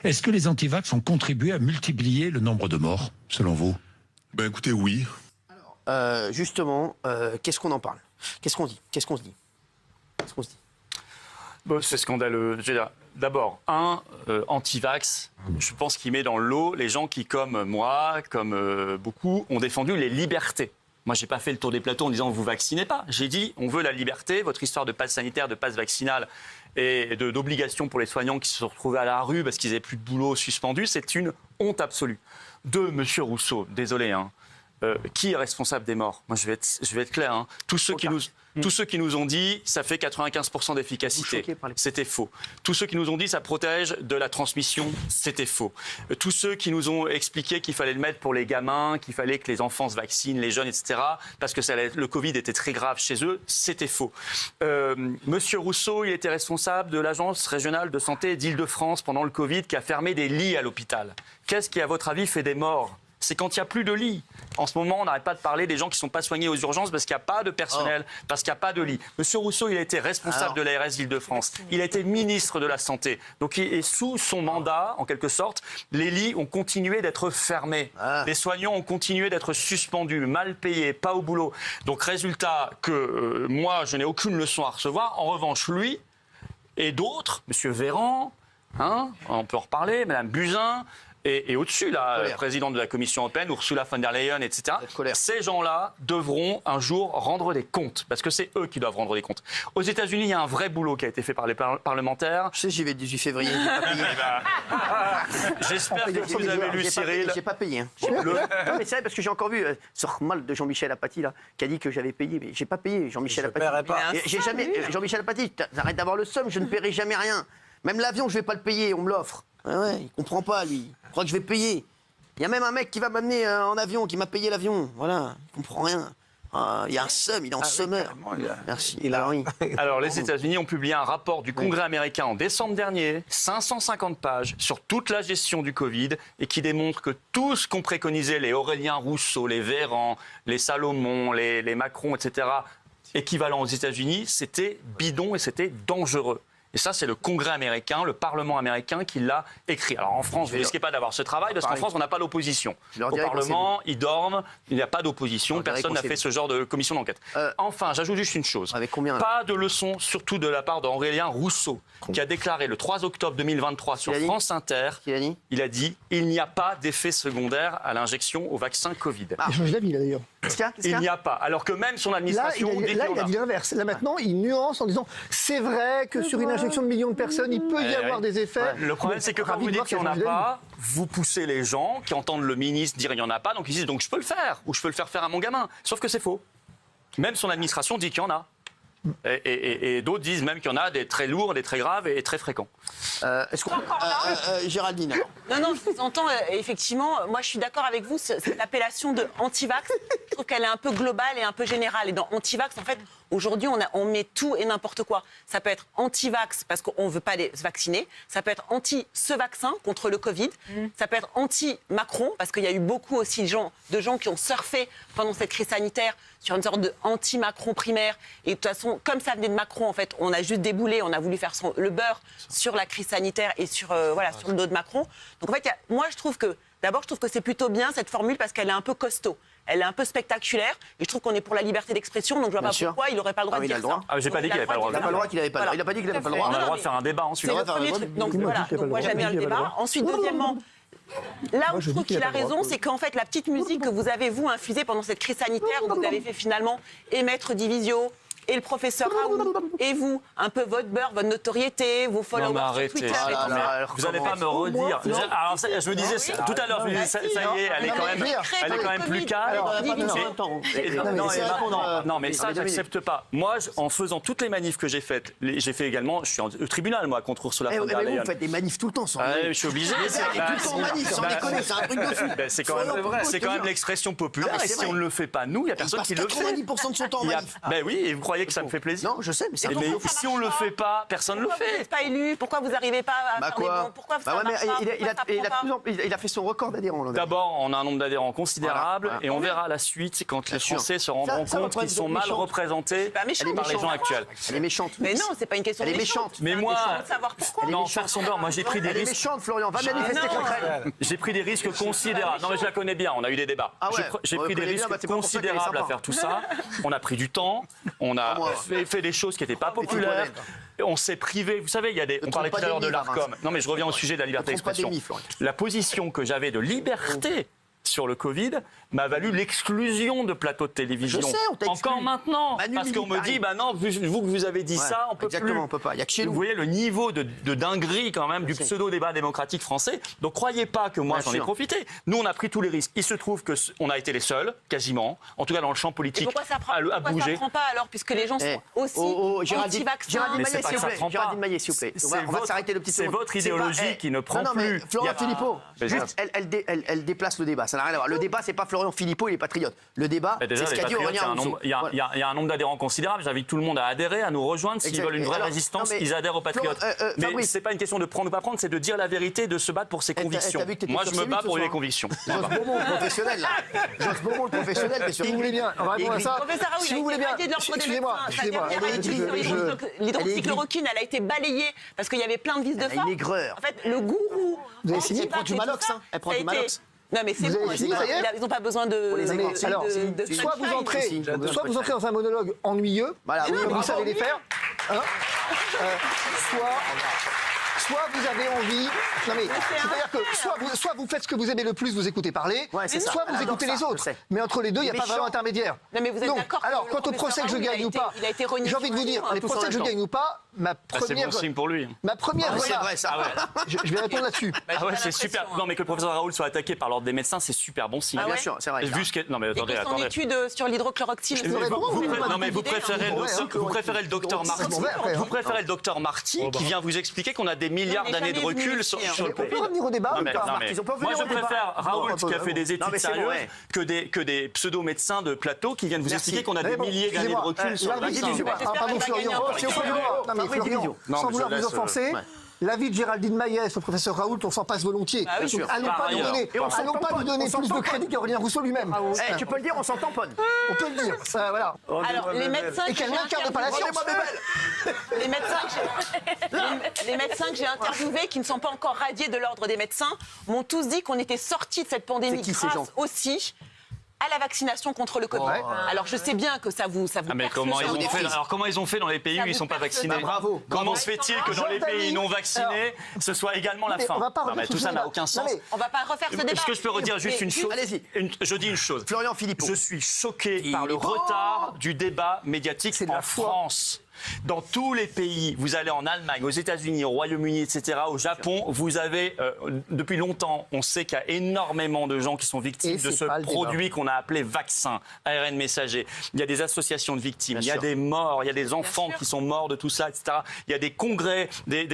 Est-ce que les antivax ont contribué à multiplier le nombre de morts, selon vous? Ben écoutez, oui. Justement, qu'est-ce qu'on en parle? Qu'est-ce qu'on dit? Qu'est-ce qu'on se dit? Qu'est-ce qu'on se dit? Bon, c'est scandaleux. Je veux dire, d'abord, anti-vax, je pense qu'il met dans l'eau les gens qui, comme moi, comme beaucoup, ont défendu les libertés. Moi, je n'ai pas fait le tour des plateaux en disant « vous vaccinez pas ». J'ai dit « on veut la liberté ». Votre histoire de passe sanitaire, de passe vaccinal et d'obligation pour les soignants qui se sont retrouvés à la rue parce qu'ils n'avaient plus de boulot suspendu, c'est une honte absolue. Deux, Monsieur Rousseau, désolé, qui est responsable des morts? Moi, je vais être clair. Hein. Tous ceux qui nous ont dit ça fait 95% d'efficacité, c'était faux. Tous ceux qui nous ont dit ça protège de la transmission, c'était faux. Tous ceux qui nous ont expliqué qu'il fallait le mettre pour les gamins, qu'il fallait que les enfants se vaccinent, les jeunes, etc., parce que le Covid était très grave chez eux, c'était faux. Monsieur Rousseau, il était responsable de l'Agence régionale de santé d'Île-de-France pendant le Covid qui a fermé des lits à l'hôpital. Qu'est-ce qui, à votre avis, fait des morts? C'est quand il n'y a plus de lits. En ce moment, on n'arrête pas de parler des gens qui ne sont pas soignés aux urgences parce qu'il n'y a pas de personnel, parce qu'il n'y a pas de lits. Monsieur Rousseau, il a été responsable de l'ARS d'Île-de-France. Il a été ministre de la Santé. Donc, sous son mandat, en quelque sorte, les lits ont continué d'être fermés. Les soignants ont continué d'être suspendus, mal payés, pas au boulot. Donc, résultat que moi, je n'ai aucune leçon à recevoir. En revanche, lui et d'autres, Monsieur Véran, on peut en reparler, Madame Buzyn, et au-dessus, la présidente de la Commission européenne, Ursula von der Leyen, etc., ces gens-là devront un jour rendre des comptes, parce que c'est eux qui doivent rendre des comptes. Aux États-Unis, il y a un vrai boulot qui a été fait par les parlementaires. Je sais, j'y vais le 18 février, j'ai pas payé. J'espère que vous avez lu, Cyril. J'ai pas payé. Non, mais c'est vrai, parce que j'ai encore vu ce mal de Jean-Michel Apathy, là, qui a dit que j'avais payé, mais j'ai pas payé, Jean-Michel Apathy. J'ai jamais... Jean-Michel Apathy, arrête d'avoir le somme, je ne paierai jamais rien. Même l'avion, je vais pas le payer, on me l'offre. Ouais, il comprend pas, lui. Il croit que je vais payer. Il y a même un mec qui va m'amener en avion, qui m'a payé l'avion. Voilà, il comprend rien. Il y a un somme, il est en sommeur. Merci. Alors, les États-Unis ont publié un rapport du Congrès américain en décembre dernier, 550 pages, sur toute la gestion du Covid, et qui démontre que tout ce qu'ont préconisé les Aurélien Rousseau, les Véran, les Salomon, les Macron, etc., équivalent aux États-Unis, c'était bidon et c'était dangereux. Et ça, c'est le Congrès américain, le Parlement américain qui l'a écrit. Alors en France, vous ne risquez pas d'avoir ce travail parce qu'en France, on n'a pas d'opposition. Au Parlement, ils dorment, il n'y a pas d'opposition, personne n'a fait ce genre de commission d'enquête. Enfin, j'ajoute juste une chose. Pas de leçon, surtout de la part d'Aurélien Rousseau, qui a déclaré le 3 octobre 2023 sur France Inter, il a dit « Il n'y a pas d'effet secondaire à l'injection au vaccin Covid ». Il a changé d'avis, là, d'ailleurs. Il n'y a pas. Alors que même son administration... Là, il a dit l'inverse. Là, maintenant, il nuance en disant « C'est vrai que sur une injection de millions de personnes, il peut y avoir des effets. » Le problème, c'est que quand vous dites qu'il n'y en a pas, vous poussez les gens qui entendent le ministre dire qu'il n'y en a pas, donc ils disent « Donc je peux le faire, ou je peux le faire faire à mon gamin ». Sauf que c'est faux. Même son administration dit qu'il y en a. Et d'autres disent même qu'il y en a des très lourds, des très graves et très fréquents. Est-ce qu'on... Géraldine. Non, je vous entends. Effectivement, moi, je suis d'accord avec vous. Cette appellation de anti-vax, je trouve qu'elle est un peu globale et un peu générale. Et dans anti-vax, en fait, aujourd'hui, on met tout et n'importe quoi. Ça peut être anti-vax parce qu'on ne veut pas les vacciner. Ça peut être anti-ce vaccin contre le Covid. Ça peut être anti-Macron parce qu'il y a eu beaucoup aussi de gens qui ont surfé pendant cette crise sanitaire sur une sorte de anti-Macron primaire. Et de toute façon, comme ça venait de Macron, en fait, on a juste déboulé, on a voulu faire le beurre sur la crise sanitaire et sur le dos de Macron. Donc en fait, moi, je trouve que c'est plutôt bien cette formule parce qu'elle est un peu costaud. Elle est un peu spectaculaire et je trouve qu'on est pour la liberté d'expression, donc je vois pas pourquoi il n'aurait pas le droit de dire ça. J'ai pas dit qu'il n'avait pas le droit. Il n'a pas le droit qu'il n'avait pas. Il n'a pas dit qu'il n'avait pas le droit. On a le droit de faire un débat ensuite. C'est le premier truc. Donc voilà, moi j'aime bien le débat. Ensuite, deuxièmement, là où je trouve qu'il a raison, c'est qu'en fait la petite musique que vous avez, vous, infusée pendant cette crise sanitaire, où vous avez fait finalement émettre Divisio, et le professeur Raoult, et vous, un peu votre beurre, votre notoriété, vos followers sur Twitter. Vous n'allez pas me redire. Alors, je me disais, tout à l'heure, ça y est, elle est quand même plus calme. Non, mais ça, j'accepte pas. Moi, en faisant toutes les manifs que j'ai faites, j'ai fait également, je suis au tribunal, moi, contre Ursula von der Leyen. Vous faites des manifs tout le temps, sans je suis obligé. Tout le temps en manif, sans déconner, c'est un truc de fou. C'est quand même l'expression populaire, et si on ne le fait pas, nous, il n'y a personne qui le fait. 90% de son temps en manif. Ben oui, et vous croyez croyez que ça me fait plaisir? Non, je sais, mais c'est Mais si on le fait pas, personne ne le Pourquoi vous fait. n'êtes pas élu? Pourquoi vous n'arrivez pas à faire des bons? Pourquoi ça ouais, mais marche pas? il a fait son record d'adhérents. l'an dernier. D'abord, on a un nombre d'adhérents considérable Voilà. et on verra la suite quand les sûr. Français se rendront Ça, compte qu'ils sont mal méchante. représentés pas méchante. par les gens actuels. Elle est méchante. Mais non, c'est pas une question Elle de est méchante. Mais moi, de savoir pourquoi. non, personne d'or. Moi, j'ai pris des Elle est risques. méchante, Florian. Va manifester non. contre elle. J'ai pris des risques considérables. Non, mais je la connais bien. On a eu des débats. Ah ouais. J'ai On pris des connaît bien, risques bah, c'est pas pour ça qu'elle est considérables à sympa. faire tout ça. On a pris du temps. On a moi. fait des choses qui n'étaient pas populaires. connais. On s'est privé. Vous savez, il y a des. On trompe parlait tout pas à l'heure de d'ennemis, là, l'ARCOM. Vincent. Non, mais je reviens au sujet de la liberté Ne trompe pas d'expression. d'ennemis, Florian. La position que j'avais de liberté sur le Covid m'a valu l'exclusion de plateaux de télévision. Je sais, on t'a exclu. Encore maintenant. Manu Parce qu'on me Militari. dit, bah non, vous que vous avez dit Ouais, ça, on peut exactement, plus. on peut pas. Il y a que chez nous. Vous voyez le niveau de dinguerie quand même du pseudo-débat démocratique français. Donc croyez pas que moi Bien j'en ai sûr. profité. Nous on a pris tous les risques. Il se trouve que on a été les seuls, quasiment, en tout cas dans le champ Et politique, pourquoi ça prend, à pourquoi ça bouger. prend pas alors, puisque les gens sont aussi Géraldine anti-vaccins? Maillet, c'est pas s'il que vous ça plaît. prend pas. Géraldine Maillet, s'il vous plaît. On va s'arrêter le petit C'est seconde. votre C'est idéologie pas- qui ne prend non, mais plus. Florian Il y a- Philippot, Mais juste, elle déplace le débat. Ça n'a rien à voir. Le débat, c'est pas Florian Philippot, il est patriote. Le débat, Bah, déjà, c'est ce les qu'a dit patriotes, Aurélien Rousseau. il y a un nombre d'adhérents considérable. J'invite tout le monde à adhérer, à nous rejoindre. S'ils Exact. veulent une vraie Alors, résistance, non, mais ils adhèrent aux patriotes. Mais Fabrice. c'est pas une question de prendre ou pas prendre, c'est de dire la vérité, de se battre pour ses t'as convictions. vu que t'étais Moi, sur je me C8 bats ce pour les soir. convictions. Joss Beaumont, le professionnel, là. Joss Beaumont, le professionnel, t'es sûr. Si vous voulez bien, on va répondre à ça. Professeur Raoult, Si il a vous voulez été bien, radié de l'ordre des excusez-moi, médecins. Sa excusez-moi. dernière étude sur l'hydroxychloroquine, elle a été balayée parce qu'il y avait plein de vices de Elle a forme. une aigreur. En fait, le gourou. Vous avez signé, elle prend du Malox, hein. Elle prend du Malox. Non, mais c'est Vous bon. avez fini, ça y est Ils n'ont pas besoin de. les aimants. Alors, de soit vous sunshine. entrez dans un monologue ennuyeux, Voilà, oui, comme vous bravo. savez les faire, hein, soit vous avez envie. Non mais c'est-à-dire que soit vous faites ce que vous aimez le plus, vous écoutez parler, Ouais, c'est ça. soit vous Elle adore écoutez ça, les je autres. sais. Mais entre les deux, il n'y a pas méchant. vraiment intermédiaire. Non, mais vous êtes Donc, d'accord que alors, le quant au professeur procès que je Raoult, gagne il a ou pas, été- il a été renié j'ai envie de vous dire, sur les un procès que je temps. gagne ou pas, ma Ah, c'est première. bon signe pour lui. Ma première. C'est vrai, ça. Je vais répondre là-dessus. Bah, Ah j'ai ouais, pas c'est l'impression, super. hein. Non, mais que le professeur Raoult soit attaqué par l'ordre des médecins, c'est super bon signe. Ah Bien ouais. sûr, c'est vrai. Vu ce que... Non, mais Et attendez, que son attendez. étude sur l'hydroxychloroquine. vous Non, mais vous préférez le docteur Je m'en Marty. vais après, hein. Vous préférez le docteur Marty qui vient vous expliquer qu'on a des milliards n'est d'années de jamais venu recul ici, sur le On peut Covid. revenir au débat Non, ou mais- pas non, mais- Ils ont pas moi, venu je au débat. préfère Raoult qui a fait des études mais c'est bon, sérieuses ouais. que des pseudo-médecins de plateau qui viennent vous Merci. expliquer qu'on a Mais des bon, milliers d'années de excusez-moi, recul sur le l'avis vaccin. du- J'espère pardon, qu'elle va Florian. gagner un Sans procès. vouloir- non, mais Fabrice Florian, Division. Non, sans mais vouloir je vous laisse, offenser, ouais. l'avis de Géraldine Maillet sur le professeur Raoult, on s'en passe volontiers. Bah oui, Donc, sûr. allons Par pas lui ailleurs. donner, Et on s'en allons pas tamponne, lui donner on s'en plus de tamponne. crédit qu'Aurélien Rousseau lui-même. Eh, tu peux le dire, on s'en tamponne. On peut le dire. Voilà. Alors, les médecins Et que qu'elle j'ai n'incarne pas la interviewés- science. Les médecins que j'ai interviewés, qui ne sont pas encore radiés de l'ordre des médecins, m'ont tous dit qu'on était sortis de cette pandémie C'est qui, ces gens grâce aussi à la vaccination contre le Covid. Ouais. Alors je sais bien que ça vous Ah, mais perce comment le ils ont cerveau. fait Alors comment ils ont fait dans les pays Ça où ils vous sont pas perce vaccinés le Bravo. Comment se fait-il que dans les pays non vaccinés, ce soit également la Mais fin on va pas Non, mais revenir tout sur ça ce n'a débat. aucun Non, sens. mais- On va pas refaire ce débat. Est-ce que je peux redire juste Mais une chose Allez-y. Je dis une chose. Florian Philippot. Je suis choqué par le retard du débat médiatique C'est de en la foi. France. Dans tous les pays, vous allez en Allemagne, aux États-Unis, au Royaume-Uni, etc., au Japon, vous avez, depuis longtemps, on sait qu'il y a énormément de gens qui sont victimes Et de c'est ce pas le produit qu'on a appelé vaccin, ARN messager. Il y a des associations de victimes, Bien il y a sûr. des morts, il y a des enfants sûr. qui sont morts de tout ça, etc. Il y a des congrès, des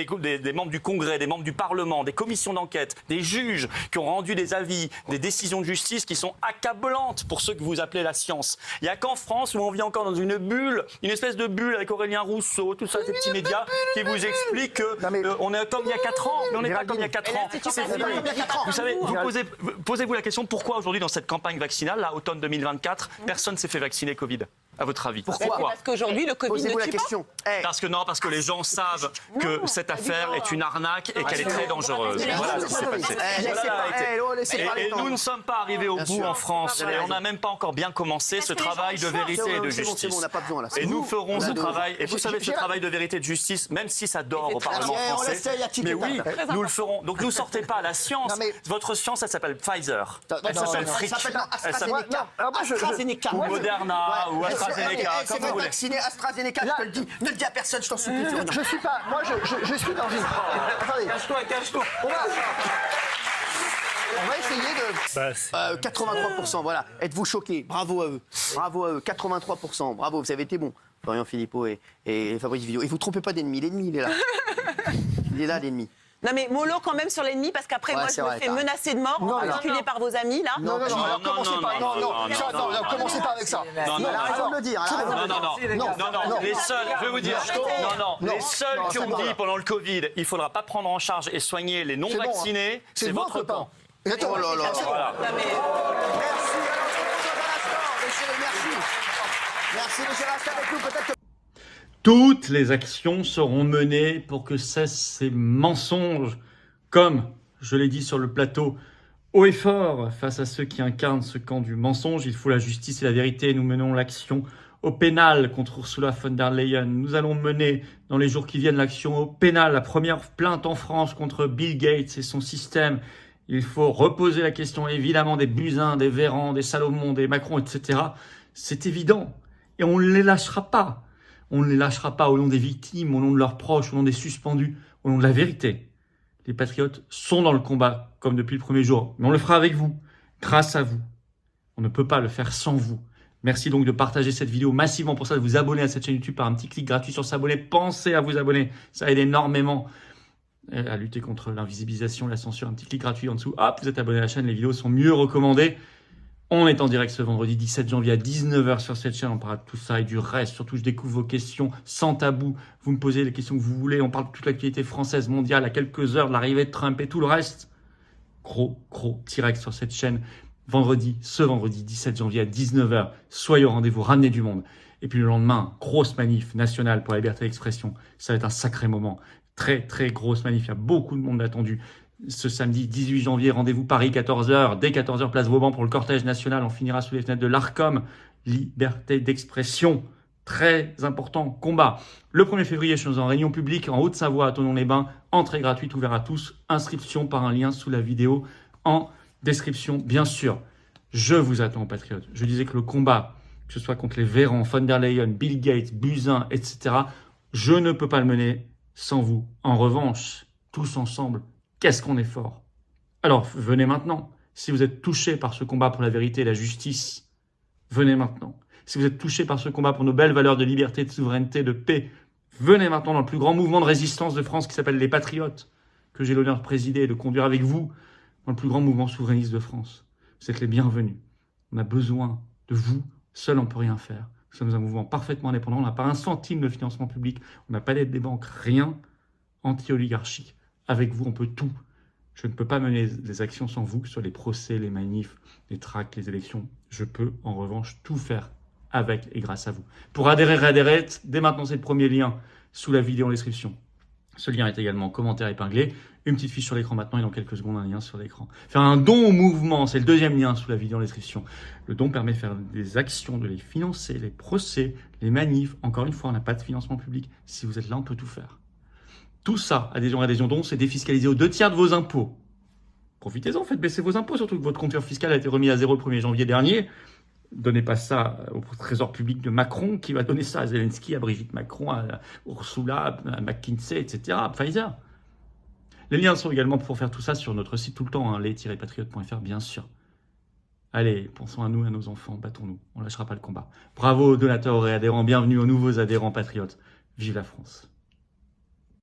membres du Congrès, des membres du Parlement, des commissions d'enquête, des juges qui ont rendu des avis, des décisions de justice qui sont accablantes pour ceux que vous appelez la science. Il n'y a qu'en France où on vit encore dans une bulle, une espèce de bulle avec Aurélien Rousseau, tout ça, ces petits médias qui vous expliquent que Non, mais- on est comme il y a 4 ans, mais on n'est pas comme il y a 4 ans. l'Institut C'est Pasteur, fini. il y a 4 ans. Vous savez, Géraldine. posez-vous la question, pourquoi aujourd'hui dans cette campagne vaccinale, là, automne 2024, personne ne s'est fait vacciner Covid, à votre avis? Pourquoi Parce qu'aujourd'hui, le Covid Posez-vous ne la tue pas. question. Eh, Parce que les gens savent que cette affaire est une arnaque et qu'elle est très dangereuse. Mais Voilà non, ce qui s'est passé. laissez Voilà la pas- vérité. eh, oh, laissez parler Et tant. nous ne sommes pas arrivés au bout sûr. en France Vous avez et on raison. n'a même pas encore bien commencé ce que les gens travail de le vérité font. et de C'est bon, justice. on n'a pas besoin, là. Et nous ferons On a ce de- travail. Et vous savez, ce Gérard- travail de vérité et de justice, même si ça dort au très Parlement bien. On français. l'essaye à Mais oui, Tiki-Taka. nous le ferons. Donc ne sortez pas la science. Non, mais- Votre science, elle s'appelle Pfizer. Elle non, s'appelle non, Frick. elle s'appelle Elle s'appelle AstraZeneca. alors moi, AstraZeneca. ou Moderna ou Ouais, AstraZeneca, c'est comme vous fait voulez. vacciner AstraZeneca, je te le dis. Ne le dis à personne, je t'en supplie. Florian. Je suis pas. Moi, je suis dans une. Attendez. Cache-toi. On va essayer de. 83%, voilà. Êtes-vous choqués? Bravo à eux. Bravo à eux. 83%. Bravo, vous avez été bons. Florian Philippot et Fabrice Villot. Et vous ne trompez pas d'ennemi. L'ennemi, il est là. Il est là, l'ennemi. Non mais mollo quand même sur l'ennemi parce qu'après Ouais, moi c'est je me vrai, fais t'as- menacer de mort, en particulier par vos amis là. Non, commencez pas. Non, commencez pas avec ça. Elle a raison de le dire. elle a raison de le dire. Non, les seuls, je vais vous dire, les seuls qui ont bon, dit là. pendant le Covid, il faudra pas prendre en charge et soigner les non C'est bon, hein. vaccinés, c'est votre camp. Attends, Oh là là. Voilà. Non, mais- Merci. Alors, on se retrouve dans un instant, messieurs, merci. Merci, monsieur, restez avec nous. Peut-être que Toutes les actions seront menées pour que cessent ces mensonges, comme je l'ai dit sur le plateau, haut et fort, face à ceux qui incarnent ce camp du mensonge. Il faut la justice et la vérité. Nous menons l'action au pénal contre Ursula von der Leyen. Nous allons mener dans les jours qui viennent l'action au pénal, la première plainte en France contre Bill Gates et son système. Il faut reposer la question évidemment des Buzyn, des Véran, des Salomon, des Macron, etc. C'est évident. Et on ne les lâchera pas. On ne les lâchera pas au nom des victimes, au nom de leurs proches, au nom des suspendus, au nom de la vérité. Les patriotes sont dans le combat, comme depuis le premier jour. Mais on le fera avec vous, grâce à vous. On ne peut pas le faire sans vous. Merci donc de partager cette vidéo massivement. Pour ça, de vous abonner à cette chaîne YouTube par un petit clic gratuit sur s'abonner. Pensez à vous abonner. Ça aide énormément à lutter contre l'invisibilisation, la censure. Un petit clic gratuit en dessous. Hop, vous êtes abonné à la chaîne. Les vidéos sont mieux recommandées. On est en direct ce vendredi 17 janvier à 19h sur cette chaîne. On parle de tout ça et du reste. Surtout, je découvre vos questions sans tabou. Vous me posez les questions que vous voulez. On parle de toute l'actualité française, mondiale, à quelques heures de l'arrivée de Trump et tout le reste. Gros direct sur cette chaîne. Ce vendredi 17 janvier à 19h. Soyez au rendez-vous, ramenez du monde. Et puis le lendemain, grosse manif nationale pour la liberté d'expression. Ça va être un sacré moment. Très grosse manif. Il y a beaucoup de monde attendu. Ce samedi 18 janvier, rendez-vous Paris, 14h. Dès 14h, place Vauban pour le cortège national. On finira sous les fenêtres de l'Arcom. Liberté d'expression. Très important combat. Le 1er février, je suis en réunion publique en Haute-Savoie à Thonon-les-Bains. Entrée gratuite, ouvert à tous. Inscription par un lien sous la vidéo en description, bien sûr. Je vous attends, patriotes. Je disais que le combat, que ce soit contre les Véran, von der Leyen, Bill Gates, Buzyn, etc., je ne peux pas le mener sans vous. En revanche, tous ensemble, qu'est-ce qu'on est fort. Alors, venez maintenant. Si vous êtes touché par ce combat pour la vérité et la justice, venez maintenant. Si vous êtes touché par ce combat pour nos belles valeurs de liberté, de souveraineté, de paix, venez maintenant dans le plus grand mouvement de résistance de France qui s'appelle les Patriotes, que j'ai l'honneur de présider et de conduire avec vous dans le plus grand mouvement souverainiste de France. Vous êtes les bienvenus. On a besoin de vous. Seul, on ne peut rien faire. Nous sommes un mouvement parfaitement indépendant. On n'a pas un centime de financement public. On n'a pas d'aide des banques. Rien. Anti-oligarchique. Avec vous, on peut tout. Je ne peux pas mener des actions sans vous, sur les procès, les manifs, les tracts, les élections. Je peux, en revanche, tout faire avec et grâce à vous. Pour adhérer, dès maintenant, c'est le premier lien sous la vidéo en description. Ce lien est également en commentaire épinglé. Une petite fiche sur l'écran maintenant et dans quelques secondes, un lien sur l'écran. Faire un don au mouvement, c'est le deuxième lien sous la vidéo en description. Le don permet de faire des actions, de les financer, les procès, les manifs. Encore une fois, on n'a pas de financement public. Si vous êtes là, on peut tout faire. Tout ça, adhésion don, c'est défiscalisé aux 2/3 de vos impôts. Profitez-en, faites baisser vos impôts, surtout que votre compteur fiscal a été remis à 0 le 1er janvier dernier. Donnez pas ça au trésor public de Macron, qui va donner ça à Zelensky, à Brigitte Macron, à Ursula, à McKinsey, etc., à Pfizer. Les liens sont également pour faire tout ça sur notre site tout le temps, les-patriotes.fr, bien sûr. Allez, pensons à nous, à nos enfants, battons-nous, on lâchera pas le combat. Bravo aux donateurs et adhérents, bienvenue aux nouveaux adhérents patriotes. Vive la France.